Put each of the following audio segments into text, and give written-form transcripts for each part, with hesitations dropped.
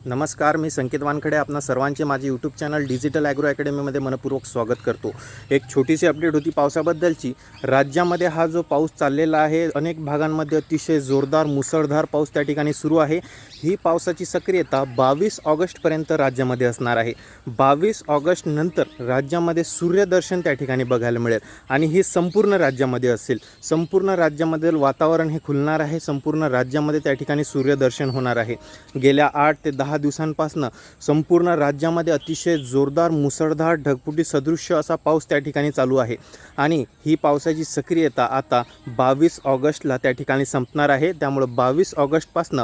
नमस्कार, मी संकेत वानखडे आपणा सर्वांचे माझे यूट्यूब चॅनल डिजिटल ॲग्रो अकॅडमीमध्ये मनपूर्वक स्वागत करतो। एक छोटीशी अपडेट होती पावसाबद्दलची। राज्यामध्ये हा जो पाऊस चाललेला आहे, अनेक भागांमध्ये अतिशय जोरदार मुसळधार पाऊस त्या ठिकाणी सुरू आहे। ही पावसाची सक्रियता 22 ऑगस्टपर्यंत राज्यामध्ये असणार आहे। 22 ऑगस्ट नंतर राज्यामध्ये सूर्यदर्शन त्या ठिकाणी बघायला मिळेल आणि ही संपूर्ण राज्यामध्ये असेल। संपूर्ण राज्यामधील वातावरण हे खुलणार आहे। संपूर्ण राज्यामध्ये त्या ठिकाणी सूर्यदर्शन होणार आहे। गेल्या 8 ते 10 दिवसांपासून संपूर्ण राज्यामध्ये अतिशय जोरदार मुसळधार ढगफुटी सदृश्य असा पाऊस त्या ठिकाणी चालू आहे आणि ही पावसाची सक्रियता आता 22 ऑगस्टला त्या ठिकाणी संपणार आहे। त्यामुळे 22 ऑगस्टपासून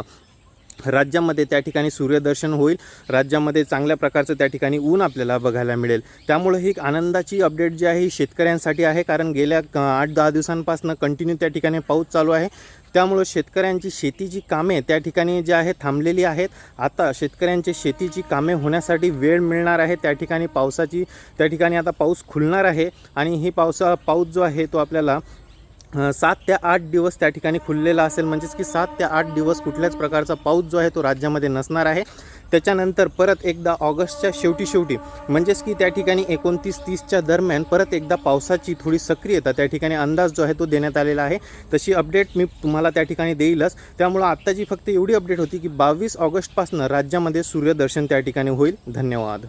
राज्यामध्ये त्या ठिकाणी सूर्यदर्शन होईल। राज्यामध्ये चांगल्या प्रकारचं त्या ठिकाणी ऊन आपल्याला बघायला मिळेल। त्यामुळे ही आनंदाची अपडेट जी आहे ही शेतकऱ्यांसाठी आहे, कारण गेल्या 8-10 दिवसांपासून कंटिन्यू त्या ठिकाणी पाऊस चालू आहे। त्यामुळे शेतकऱ्यांची शेतीची कामे त्या ठिकाणी जी आहे थांबलेली आहेत। आता शेतकऱ्यांची शेतीची कामे होण्यासाठी वेळ मिळणार आहे। त्या ठिकाणी पावसाची त्या ठिकाणी आता पाऊस खुलणार आहे आणि ही पाऊस जो आहे तो आपल्याला 7 ते 8 दिवस त्या ठिकाणी खुललेला असेल। म्हणजेच की 7 ते 8 दिवस कुठल्याच प्रकारचा पाऊस जो आहे तो राज्यामध्ये नसणार आहे। त्याच्यानंतर परत एकदा ऑगस्टच्या शेवटी म्हणजेच की त्या ठिकाणी 29-30च्या दरम्यान परत एकदा पावसाची थोडी सक्रियता त्या ठिकाणी अंदाज जो आहे तो देण्यात आलेला आहे। तशी अपडेट मी तुम्हाला त्या ठिकाणी देईलच। त्यामुळे आत्ताची फक्त एवढी अपडेट होती की 22 ऑगस्टपासून राज्यामध्ये सूर्यदर्शन त्या ठिकाणी होईल। धन्यवाद।